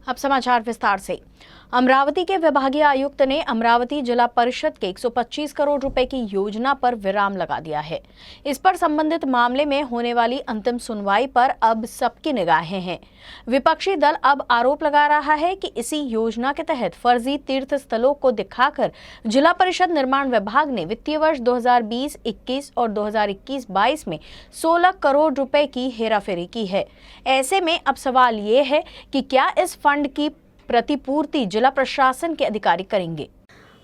अब समाचार विस्तार से। अमरावती के विभागीय आयुक्त ने अमरावती जिला परिषद के 125 करोड़ रुपए की योजना पर विराम लगा दिया है। इस पर संबंधित मामले में होने वाली अंतिम सुनवाई पर अब सबकी निगाहें हैं। विपक्षी दल अब आरोप लगा रहा है कि इसी योजना के तहत फर्जी तीर्थ स्थलों को दिखाकर जिला परिषद निर्माण विभाग ने वित्तीय वर्ष 2020-21 और 2021-22 में 16 करोड़ रुपए की हेराफेरी की है। ऐसे में अब सवाल ये है कि क्या इस फंड की प्रतिपूर्ति जिला प्रशासन के अधिकारी करेंगे।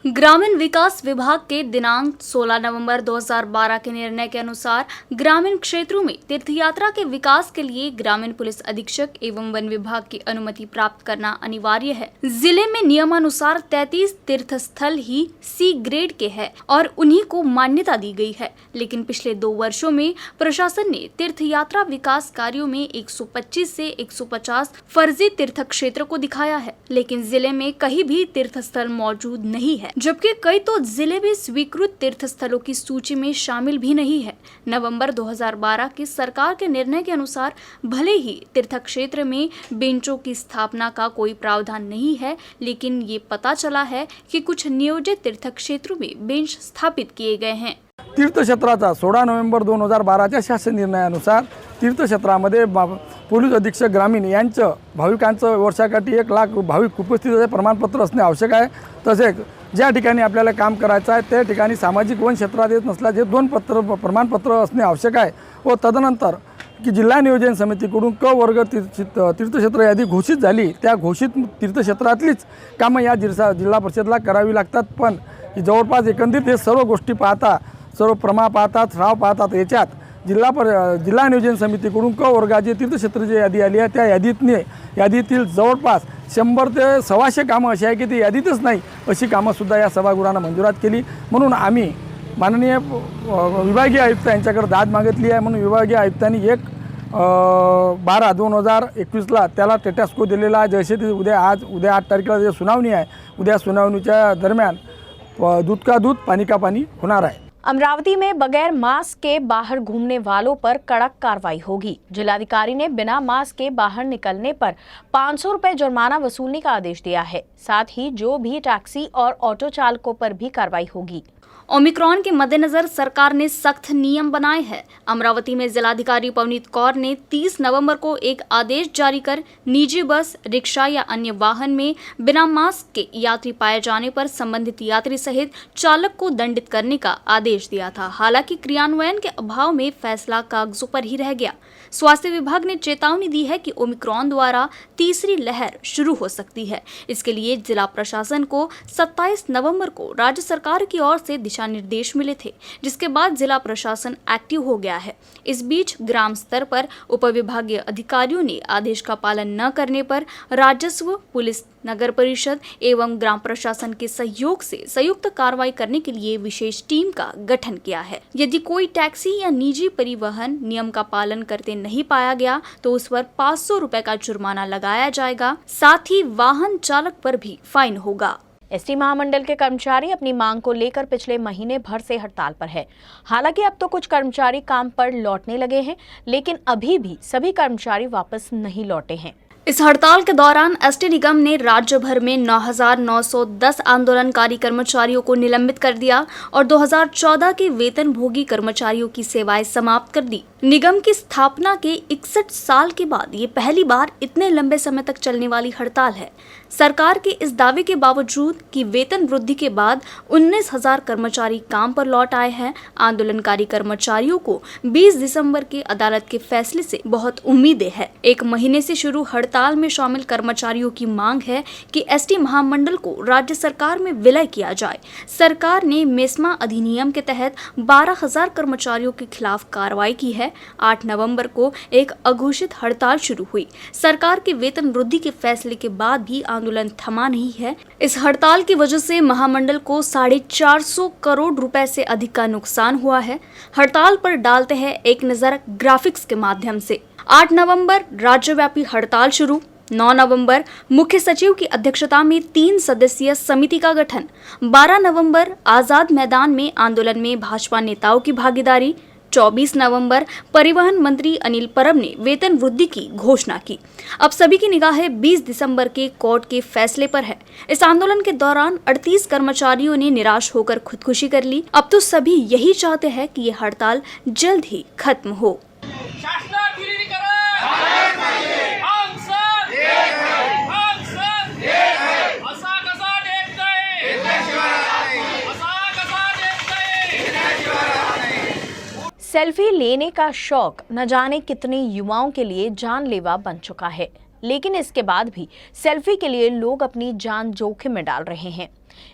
ग्रामीण विकास विभाग के दिनांक 16 नवंबर 2012 के निर्णय के अनुसार ग्रामीण क्षेत्रों में तीर्थयात्रा के विकास के लिए ग्रामीण पुलिस अधीक्षक एवं वन विभाग की अनुमति प्राप्त करना अनिवार्य है। जिले में नियमानुसार 33 तीर्थ स्थल ही सी ग्रेड के हैं और उन्हीं को मान्यता दी गई है, लेकिन पिछले 2 वर्षों में प्रशासन ने तीर्थयात्रा विकास कार्यों में 125 से 150 फर्जी तीर्थ क्षेत्र को दिखाया है, लेकिन जिले में कहीं भी तीर्थ स्थल मौजूद नहीं है, जबकि कई तो जिले में स्वीकृत तीर्थ स्थलों की सूची में शामिल भी नहीं है। नवंबर 2012 की सरकार के निर्णय के अनुसार भले ही तीर्थ क्षेत्र में बेंचों की स्थापना का कोई प्रावधान नहीं है, लेकिन ये पता चला है कि कुछ नियोजित तीर्थ क्षेत्रों में बेंच स्थापित किए गए हैं। तीर्थक्षेत्राचा 16 नोव्हेंबर 2012च्या शासन निर्णयानुसार तीर्थक्षेत्रामध्ये पोलीस अधीक्षक ग्रामीण यांचं भाविकांचं वर्षाकाठी 1 लाख भाविक उपस्थितीचे प्रमाणपत्र असणे आवश्यक आहे। तसेच ज्या ठिकाणी आपल्याला काम करायचं आहे त्या ठिकाणी सामाजिक वन क्षेत्रात येत नसल्याचे 2 प्रमाणपत्र असणे आवश्यक आहे व तदनंतर की जिल्हा नियोजन समितीकडून क वर्ग तीर्थक्षेत्र यादी घोषित झाली त्या घोषित तीर्थक्षेत्रातलीच कामं या जिल्हा परिषदला करावी लागतात। पण जवळपास एकंदरीत हे सर्व गोष्टी पाहता, सर्व प्रमा पाहतात, ठराव पाहतात, याच्यात जिल्हा नियोजन समितीकडून क वर्गाची तीर्थक्षेत्राची यादी आली आहे। त्या यादीतील जवळपास 100 ते 125 कामं अशी आहे की ती यादीतच नाही अशी कामंसुद्धा या सभागृहानं मंजुरात केली। म्हणून आम्ही माननीय विभागीय आयुक्त यांच्याकडे दाद मागितली आहे। म्हणून विभागीय आयुक्तांनी 1/12/2021ला त्याला स्टेटस को दिलेला आहे। जैसे ती उद्या 8 तारखेला जे सुनावणी आहे, उद्या सुनावणीच्या दरम्यान दूध का दूध पानी का पानी होणार आहे। अमरावती में बगैर मास्क के बाहर घूमने वालों पर कड़क कार्रवाई होगी। जिलाधिकारी ने बिना मास्क के बाहर निकलने पर 500 रुपए जुर्माना वसूलने का आदेश दिया है। साथ ही जो भी टैक्सी और ऑटो चालकों पर भी कार्रवाई होगी। ओमिक्रॉन के मद्देनजर सरकार ने सख्त नियम बनाए हैं। अमरावती में जिलाधिकारी पवनीत कौर ने 30 नवंबर को एक आदेश जारी कर निजी बस, रिक्शा या अन्य वाहन में बिना मास्क के यात्री पाए जाने पर संबंधित यात्री सहित चालक को दंडित करने का आदेश दिया था। हालांकि क्रियान्वयन के अभाव में फैसला कागजों पर ही रह गया। स्वास्थ्य विभाग ने चेतावनी दी है कि ओमिक्रॉन द्वारा तीसरी लहर शुरू हो सकती है। इसके लिए जिला प्रशासन को 27 नवंबर को राज्य सरकार की ओर से दिशा निर्देश मिले थे, जिसके बाद जिला प्रशासन एक्टिव हो गया है। इस बीच ग्राम स्तर पर उपविभागीय अधिकारियों ने आदेश का पालन न करने पर राजस्व, पुलिस, नगर परिषद एवं ग्राम प्रशासन के सहयोग से संयुक्त कार्रवाई करने के लिए विशेष टीम का गठन किया है। यदि कोई टैक्सी या निजी परिवहन नियम का पालन करते नहीं पाया गया तो उस पर 500 रुपए का जुर्माना लगाया जाएगा। साथ ही वाहन चालक पर भी फाइन होगा। एसटी महामंडल के कर्मचारी अपनी मांग को लेकर पिछले महीने भर से हड़ताल पर है। हालांकि अब तो कुछ कर्मचारी काम पर लौटने लगे हैं, लेकिन अभी भी सभी कर्मचारी वापस नहीं लौटे हैं। इस हड़ताल के दौरान एसटी निगम ने राज्य भर में 9,910 आंदोलनकारी कर्मचारियों को निलंबित कर दिया और 2014 के वेतनभोगी कर्मचारियों की सेवाएं समाप्त कर दी। निगम की स्थापना के 61 साल के बाद ये पहली बार इतने लंबे समय तक चलने वाली हड़ताल है। सरकार के इस दावे के बावजूद कि वेतन वृद्धि के बाद 19,000 कर्मचारी काम पर लौट आए हैं, आंदोलनकारी कर्मचारियों को 20 दिसंबर के अदालत के फैसले से बहुत उम्मीदें हैं। 1 महीने से शुरू हड़ताल में शामिल कर्मचारियों की मांग है कि एसटी महामंडल को राज्य सरकार में विलय किया जाए। सरकार ने मेस्मा अधिनियम के तहत 12,000 कर्मचारियों के खिलाफ कार्रवाई की है। 8 नवंबर को एक अघोषित हड़ताल शुरू हुई। सरकार के वेतन वृद्धि के फैसले के बाद भी आंदोलन थमा नहीं है। इस हड़ताल की वजह से महामंडल को 450 करोड़ रुपए से अधिक का नुकसान हुआ है। हड़ताल पर डालते हैं एक नजर ग्राफिक्स के माध्यम से। 8 नवंबर राज्यव्यापी हड़ताल शुरू। 9 नवंबर मुख्य सचिव की अध्यक्षता में 3 सदस्यीय समिति का गठन। 12 नवंबर आजाद मैदान में आंदोलन में भाजपा नेताओं की भागीदारी। 24 नवंबर परिवहन मंत्री अनिल परब ने वेतन वृद्धि की घोषणा की। अब सभी की निगाहें 20 दिसंबर के कोर्ट के फैसले पर है। इस आंदोलन के दौरान 38 कर्मचारियों ने निराश होकर खुदकुशी कर ली। अब तो सभी यही चाहते हैं कि ये हड़ताल जल्द ही खत्म हो। सेल्फी लेने का शौक न जाने कितने युवाओं के लिए जानलेवा बन चुका है, लेकिन इसके बाद भी सेल्फी के लिए लोग अपनी जान जोखिम में डाल रहे हैं।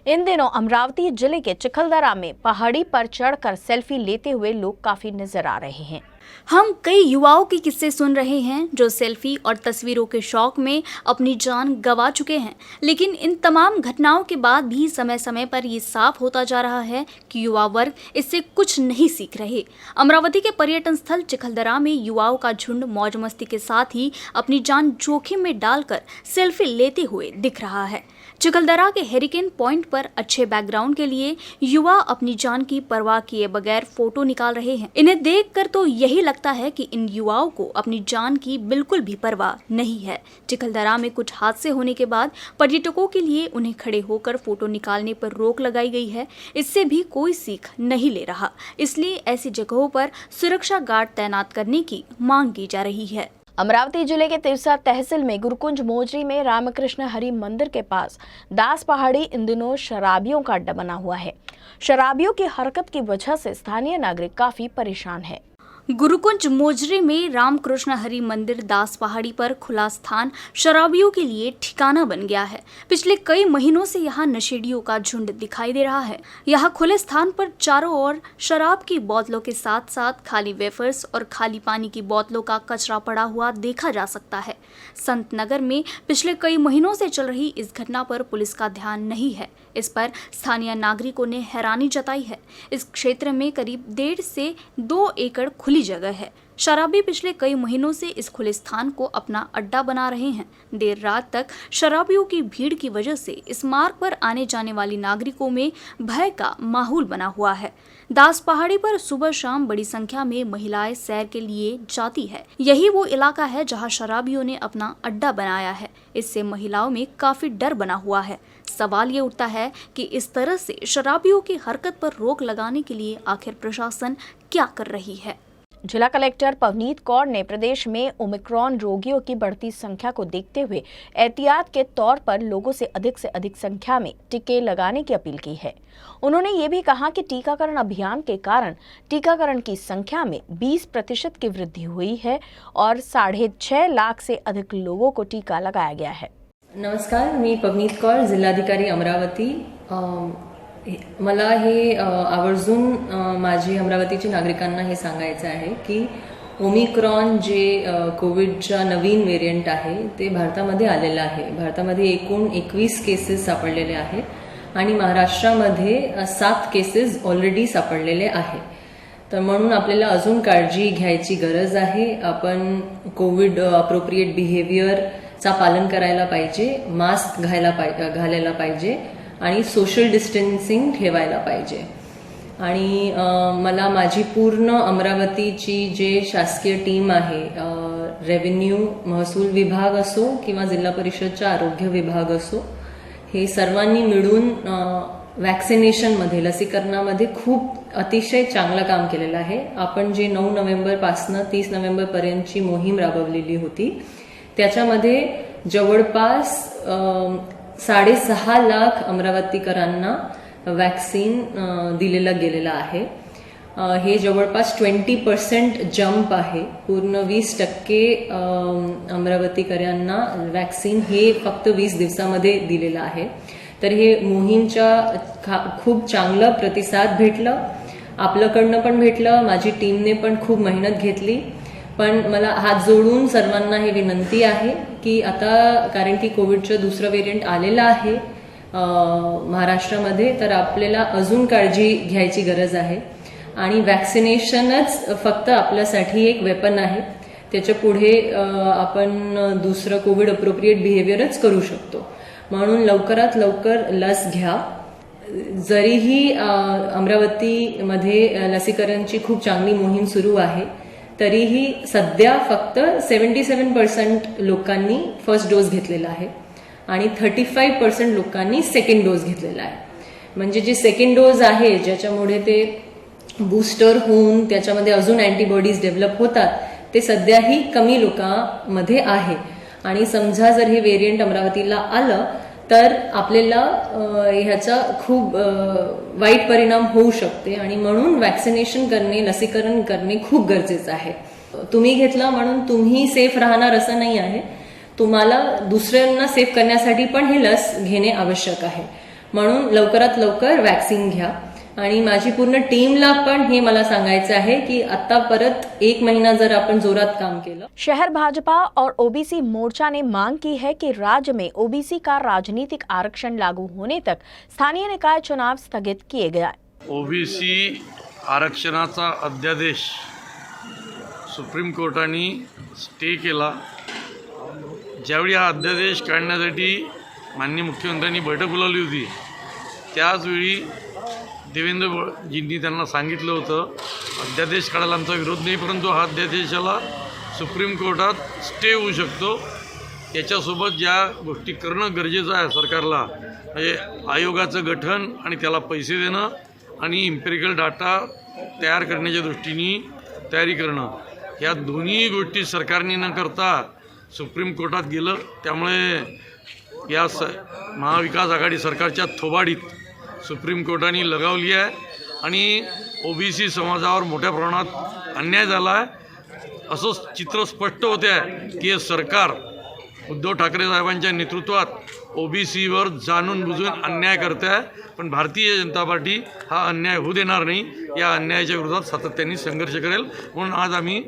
इन दिनों अमरावती जिले के चिखलदरा में पहाड़ी पर चढ़कर सेल्फी लेते हुए लोग काफी नजर आ रहे हैं। हम कई युवाओं के किस्से सुन रहे हैं जो सेल्फी और तस्वीरों के शौक में अपनी जान गंवा चुके हैं, लेकिन इन तमाम घटनाओं के बाद भी समय समय पर ये साफ होता जा रहा है कि युवा वर्ग इससे कुछ नहीं सीख रहे। अमरावती के पर्यटन स्थल चिखलदरा में युवाओं का झुंड मौज मस्ती के साथ ही अपनी जान जोखिम में डालकर सेल्फी लेते हुए दिख रहा है। चिखलदरा के हेरिकेन पॉइंट पर अच्छे बैकग्राउंड के लिए युवा अपनी जान की परवाह किए बगैर फोटो निकाल रहे हैं। इन्हें देखकर तो यही लगता है कि इन युवाओं को अपनी जान की बिल्कुल भी परवाह नहीं है। चिखलदरा में कुछ हादसे होने के बाद पर्यटकों के लिए उन्हें खड़े होकर फोटो निकालने पर रोक लगाई गई है। इससे भी कोई सीख नहीं ले रहा, इसलिए ऐसी जगहों पर सुरक्षा गार्ड तैनात करने की मांग की जा रही है। अमरावती जिले के तिरसा तहसील में गुरुकुंज मोजरी में रामकृष्ण हरि मंदिर के पास दास पहाड़ी इन दिनों शराबियों का अड्डा बना हुआ है। शराबियों की हरकत की वजह से स्थानीय नागरिक काफी परेशान है। गुरुकुंज मोजरे में रामकृष्ण हरि मंदिर दास पहाड़ी पर खुला स्थान शराबियों के लिए ठिकाना बन गया है। पिछले कई महीनों से यहाँ नशेड़ियों का झुंड दिखाई दे रहा है। यहाँ खुले स्थान पर चारों ओर शराब की बोतलों के साथ साथ खाली वेफर्स और खाली पानी की बोतलों का कचरा पड़ा हुआ देखा जा सकता है। संत नगर में पिछले कई महीनों से चल रही इस घटना पर पुलिस का ध्यान नहीं है। इस पर स्थानीय नागरिकों ने हैरानी जताई है। इस क्षेत्र में करीब 1.5 से 2 एकड़ खुली जगह है। शराबी पिछले कई महीनों से इस खुले स्थान को अपना अड्डा बना रहे हैं। देर रात तक शराबियों की भीड़ की वजह से इस मार्ग पर आने जाने वाली नागरिकों में भय का माहौल बना हुआ है। दास पहाड़ी पर सुबह शाम बड़ी संख्या में महिलाएं सैर के लिए जाती है। यही वो इलाका है जहां शराबियों ने अपना अड्डा बनाया है। इससे महिलाओं में काफी डर बना हुआ है। सवाल ये उठता है कि इस तरह से शराबियों की हरकत पर रोक लगाने के लिए आखिर प्रशासन क्या कर रही है। जिला कलेक्टर पवनीत कौर ने प्रदेश में ओमिक्रॉन रोगियों की बढ़ती संख्या को देखते हुए एहतियात के तौर पर लोगों से अधिक संख्या में टीके लगाने की अपील की है। उन्होंने ये भी कहा कि टीकाकरण अभियान के कारण टीकाकरण की संख्या में 20% की वृद्धि हुई है और 6.5 लाख से अधिक लोगों को टीका लगाया गया है। नमस्कार, मी पवनीत कौर, जिल्हाधिकारी अमरावती। मला हे आवर्जून माझे अमरावतीच्या नागरिकांना हे सांगायचं आहे की ओमिक्रॉन जे कोविडचा नवीन व्हेरियंट आहे ते भारतामध्ये आलेलं आहे। भारतामध्ये एकूण 21 केसेस सापडलेले आहेत आणि महाराष्ट्रामध्ये 7 केसेस ऑलरेडी सापडलेले आहेत। तर म्हणून आपल्याला अजून काळजी घ्यायची गरज आहे। आपण कोविड अप्रोप्रिएट बिहेवियरचा पालन करायला पाहिजे, मास्क घालायला पाहिजे आणि सोशल डिस्टन्सिंग ठेवायला पाहिजे। आणि मला माझी पूर्ण अमरावतीची जे शासकीय टीम आहे, रेव्हेन्यू महसूल विभाग असो किंवा जिल्हा परिषदचा आरोग्य विभाग असो, हे सर्वांनी मिळून वॅक्सिनेशनमध्ये लसीकरणामध्ये खूप अतिशय चांगलं काम केलेलं आहे। आपण जे 9 नोव्हेंबर पासून 30 नोव्हेंबर पर्यंतची मोहीम राबवलेली होती त्याच्यामध्ये जवळपास 6.5 लाख अमरावतीकरांना वॅक्सिन दिलेलं गेलेलं आहे। हे जवळपास 20% जंप आहे। पूर्ण 20% अमरावतीकरांना वॅक्सिन हे फक्त 20 दिवसामध्ये दिलेलं आहे। तर हे मोहीमच्या खूप चांगलं प्रतिसाद भेटलं, आपल्याकडनं पण भेटलं, माझी टीमने पण खूप मेहनत घेतली। पण मला हात जोडून सर्वांना हे विनंती आहे की आता कारण की कोविडचं दुसरं व्हेरियंट आलेलं आहे महाराष्ट्रामध्ये, तर आपल्याला अजून काळजी घ्यायची गरज आहे आणि वॅक्सिनेशनच फक्त आपल्यासाठी एक वेपन आहे। त्याच्या पुढे आपण दुसरं कोविड अप्रोप्रिएट बिहेवियरच करू शकतो। म्हणून लवकरात लवकर लस घ्या, जरीही अमरावतीमध्ये लसीकरणची खूप चांगली मोहीम सुरू आहे, तरीही सध्या फक्त 77% लोकांनी फर्स्ट डोस घेतलेला आहे आणि 35% लोकांनी सेकंड डोस घेतलेला आहे. म्हणजे जे सेकंड डोस आहे, ज्याच्यामुळे ते बूस्टर होऊन त्याच्यामध्ये अजून अँटीबॉडीज डेव्हलप होतात, ते सध्याही कमी लोकांमध्ये आहे. आणि समजा जर हे व्हेरियंट अमरावतीला आलं तर आपल्याला ह्याचा खूप वाईट परिणाम होऊ शकते आणि म्हणून वॅक्सिनेशन करणे, लसीकरण करणे खूप गरजेचं आहे. तुम्ही घेतला म्हणून तुम्ही सेफ राहणार असं नाही आहे. तुम्हाला दुसऱ्यांना सेफ करण्यासाठी पण हे लस घेणे आवश्यक आहे. म्हणून लवकरात लवकर वॅक्सिन घ्या. आणि माझी पूर्ण टीमला पण हे मला सांगायचं आहे की आता परत 1 महिना जर आपण जोरात काम केलं. शहर भाजपा और ओबीसी मोर्चा ने मांग की है कि राज्य में ओबीसी का राजनीतिक आरक्षण लागू होने तक स्थानीय निकाय चुनाव स्थगित किए गए. ओबीसी आरक्षणाचा अध्यादेश सुप्रीम कोर्टाने स्टे केला. ज्यावेळी हा अध्यादेश काढण्यासाठी माननीय मुख्यमंत्र्यांनी बैठक बोलावली होती, त्याचवेळी देवेंद्रजींनी त्यांना सांगितलं होतं अध्यादेश काढायला आमचा विरोध नाही, परंतु हा अध्यादेशाला सुप्रीम कोर्टात स्टे होऊ शकतो. याच्यासोबत ज्या गोष्टी करणं गरजेचं आहे सरकारला, म्हणजे आयोगाचं गठन आणि त्याला पैसे देणं आणि इम्पेरिकल डाटा तयार करण्याच्या दृष्टीने तयारी करणं, या दोन्ही गोष्टी सरकारने न करता सुप्रीम कोर्टात गेलं. त्यामुळे या महाविकास आघाडी सरकारच्या थोबाडीत सुप्रीम कोर्टाने लगावली आहे आणि ओबीसी समाजावर मोठ्या प्रमाणात अन्याय झाला आहे. असं चित्र स्पष्ट होते आहे की हे सरकार उद्धव ठाकरे साहेबांच्या नेतृत्वात ओबीसीवर जाणून बुजून अन्याय करते आहे. पण भारतीय जनता पार्टी हा अन्याय होऊ देणार नाही. या अन्यायाच्या विरोधात सातत्याने संघर्ष करेल. म्हणून आज आम्ही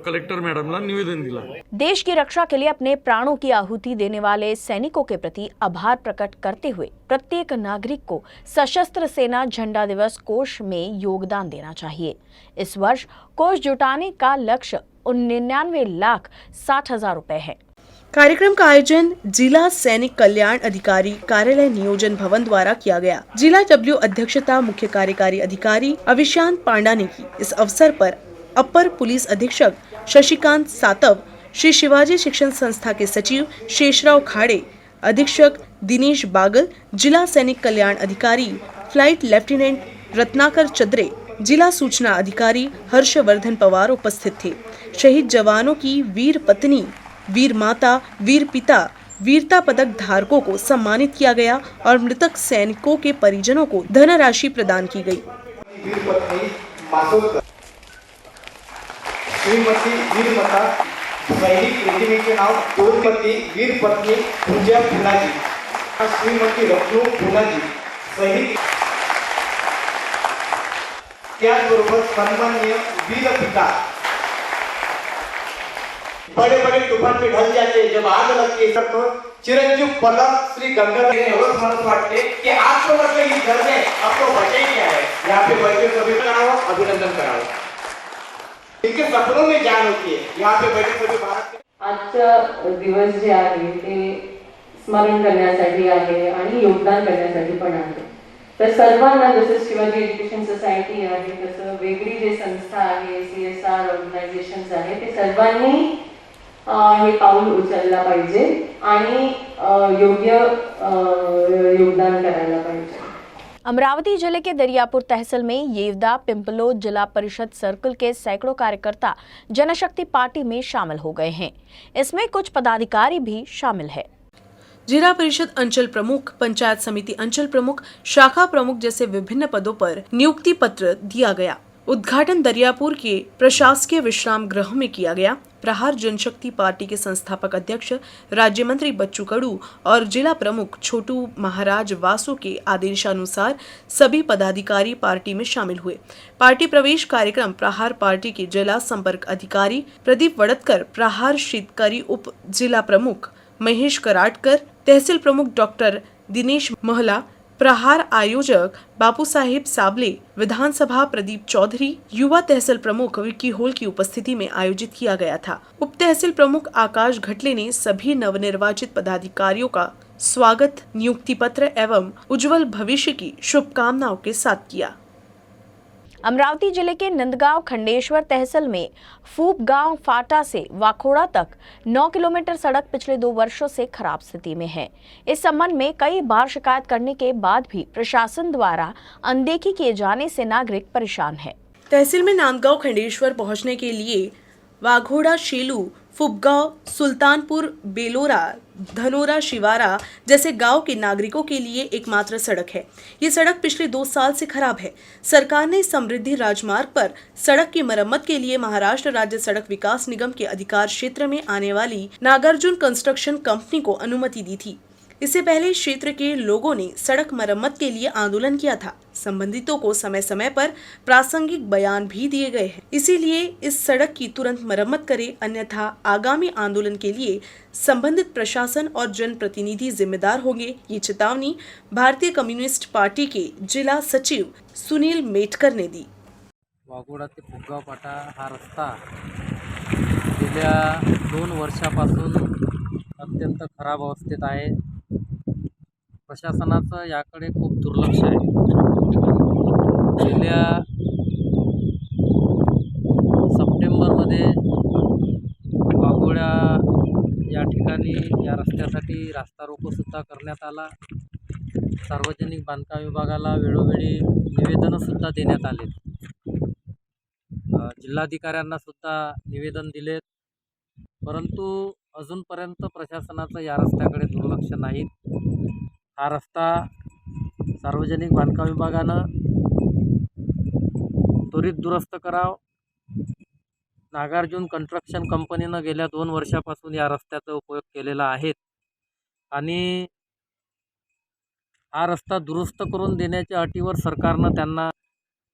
कलेक्टर मैडमला निवेदन दिला. देश की रक्षा के लिए अपने प्राणों की आहुति देने वाले सैनिकों के प्रति आभार प्रकट करते हुए प्रत्येक नागरिक को सशस्त्र सेना झंडा दिवस कोष में योगदान देना चाहिए. इस वर्ष कोष जुटाने का लक्ष्य 99,60,000 रुपए है. कार्यक्रम का आयोजन जिला सैनिक कल्याण अधिकारी कार्यालय नियोजन भवन द्वारा किया गया. जिला डब्ल्यू अध्यक्षता मुख्य कार्यकारी अधिकारी अविशांत पांडा ने की. इस अवसर पर अपर पुलिस अधीक्षक शशिकांत सातव, श्री शिवाजी शिक्षण संस्था के सचिव शेषराव खाड़े, अधीक्षक दिनेश बागल, जिला सैनिक कल्याण अधिकारी फ्लाइट लेफ्टिनेंट रत्नाकर चद्रे, जिला सूचना अधिकारी हर्षवर्धन पवार उपस्थित थे. शहीद जवानों की वीर पत्नी, वीर माता, वीर पिता, वीरता पदक धारकों को सम्मानित किया गया और मृतक सैनिकों के परिजनों को धनराशि प्रदान की गई. वीर पत्नी मासोदकर, श्रीमती वीरमाता सैनिक प्रतिमेचे नाव दोनपती वीर पत्नी पूजा फुलाजी, श्रीमती रत्नू फुलाजी सैनिक. त्याचबरोबर सन्माननीय वीर पिता. बड़े बड़े तूफान पे ढल जाते, जब आग लगती है तो चिरंजीव पलक श्री गंगाधर एवढंच म्हणत वाटते की आज तो मतलब ही घर में आपको बचे क्या है. यहाँ पे बैठे सभी कराओ, अभिनंदन कराओ. इनके सपनों में जान होती है. यहाँ पे बैठे सभी भारत के. आजचा दिवस जे आहे ते स्मरण करण्यासाठी आहे आणि योगदान करण्यासाठी पण आहे. तर सर्वांना, जसं शिवाजी एज्युकेशन सोसायटी आहे, तसं वेगळी जे संस्था आहे, CSR ऑर्गनायझेशन्स आहे, ते सर्वांनी हे पाऊल उचलला पाहिजे आणि योग्य योगदान करायला पाहिजे. अमरावती जिले के दरियापुर तहसील में येवदा पिंपलोद जिला परिषद सर्कल के सैकड़ों कार्यकर्ता जनशक्ति पार्टी में शामिल हो गए हैं. इसमें कुछ पदाधिकारी भी शामिल है. जिला परिषद अंचल प्रमुख, पंचायत समिति अंचल प्रमुख, शाखा प्रमुख जैसे विभिन्न पदों पर नियुक्ति पत्र दिया गया. उद्घाटन दरियापुर के प्रशासकीय विश्राम गृह में किया गया. प्रहार जनशक्ति पार्टी के संस्थापक अध्यक्ष राज्य मंत्री बच्चू कडू और जिला प्रमुख छोटू महाराज वासु के आदेशानुसार सभी पदाधिकारी पार्टी में शामिल हुए. पार्टी प्रवेश कार्यक्रम प्रहार पार्टी के जिला संपर्क अधिकारी प्रदीप वड़तकर, प्रहार शेतकरी उप जिला प्रमुख महेश कराटकर, तहसील प्रमुख डॉक्टर दिनेश महला, प्रहार आयोजक बापूसाहेब साबले, विधानसभा प्रदीप चौधरी, युवा तहसील प्रमुख विक्की होल की उपस्थिति में आयोजित किया गया था. उप तहसील प्रमुख आकाश घटले ने सभी नवनिर्वाचित पदाधिकारियों का स्वागत, नियुक्ति पत्र एवं उज्जवल भविष्य की शुभकामनाओं के साथ किया। अमरावती जिले के नंदगांव खंडेश्वर तहसील में फूप गांव फाटा से वाखोड़ा तक 9 किलोमीटर सड़क पिछले 2 वर्षों से खराब स्थिति में है। इस संबंध में कई बार शिकायत करने के बाद भी प्रशासन द्वारा अनदेखी किए जाने से नागरिक परेशान है। तहसील में नांदगांव खंडेश्वर पहुंचने के लिए वाघोड़ा, शेलू, फुबगांव, सुल्तानपुर, बेलोरा, धनोरा, शिवारा जैसे गांव के नागरिकों के लिए एकमात्र सड़क है। ये सड़क पिछले 2 साल से खराब है। सरकार ने समृद्धि राजमार्ग पर सड़क की मरम्मत के लिए महाराष्ट्र राज्य सड़क विकास निगम के अधिकार क्षेत्र में आने वाली नागार्जुन कंस्ट्रक्शन कंपनी को अनुमति दी थी। इससे पहले क्षेत्र के लोगों ने सड़क मरम्मत के लिए आंदोलन किया था। संबंधितों को समय समय पर प्रासंगिक बयान भी दिए गए हैं। इसीलिए इस सड़क की तुरंत मरम्मत करें, अन्यथा आगामी आंदोलन के लिए संबंधित प्रशासन और जनप्रतिनिधि जिम्मेदार होंगे। ये चेतावनी भारतीय कम्युनिस्ट पार्टी के जिला सचिव सुनील मेटकर ने दी। वाघोडा ते फुगगाव पाटा हा रस्ता गेल्या 2 वर्षापासून अत्यंत खराब अवस्थेत आहे। प्रशासनाचं याकडे खूप दुर्लक्ष आहे। गेल्या सप्टेंबरमध्ये वाघोडा या ठिकाणी या रस्त्यासाठी रास्ता रोकोसुद्धा करण्यात आला। सार्वजनिक बांधकाम विभागाला वेळोवेळी निवेदनंसुद्धा देण्यात आले। जिल्हाधिकाऱ्यांना सुद्धा निवेदन दिलेत, परंतु अजूनपर्यंत प्रशासनाचं या रस्त्याकडे दुर्लक्ष नाही। हा रस्ता सार्वजनिक बांधकाम विभागानं त्वरित दुरुस्त करावं। नागार्जुन कंस्ट्रक्शन कंपनीनं गेल्या 2 वर्षापासून या रस्त्याचा उपयोग केलेला आहे आणि हा रस्ता दुरुस्त करून देण्याच्या अटीवर सरकारनं त्यांना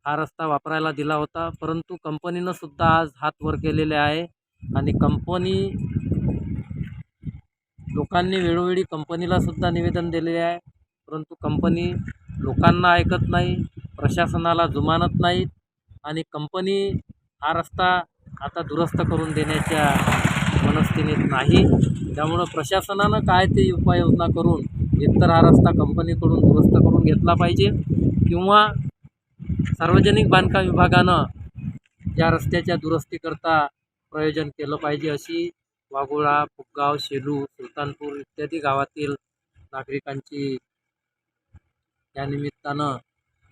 हा रस्ता वापरायला दिला होता, परंतु कंपनीनं सुद्धा आज हात वर केलेले आहे आणि लोकांनी वेळोवेळी कंपनीला सुद्धा निवेदन दिलेले आहे, परंतु कंपनी लोकांना ऐकत नाही, प्रशासनाला जुमानत नाहीत आणि कंपनी हा रस्ता आता दुरुस्त करून देण्याच्या मनस्थितीत नाही। त्यामुळं प्रशासनानं काय ते उपाययोजना करून एकतर हा रस्ता कंपनीकडून दुरुस्त करून घेतला पाहिजे किंवा सार्वजनिक बांधकाम विभागानं या रस्त्याच्या दुरुस्तीकरता प्रयोजन केलं पाहिजे, अशी वाघोळा, फुगगाव, शेलू, सुलतानपूर इत्यादी गावातील नागरिकांची या निमित्तानं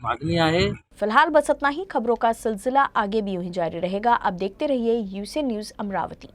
मागणी आहे। फिलहाल बस इतना ही। खबरों का सिलसिला आगे भी यूं ही जारी रहेगा। अब देखते रहिए यूसी न्यूज़ अमरावती।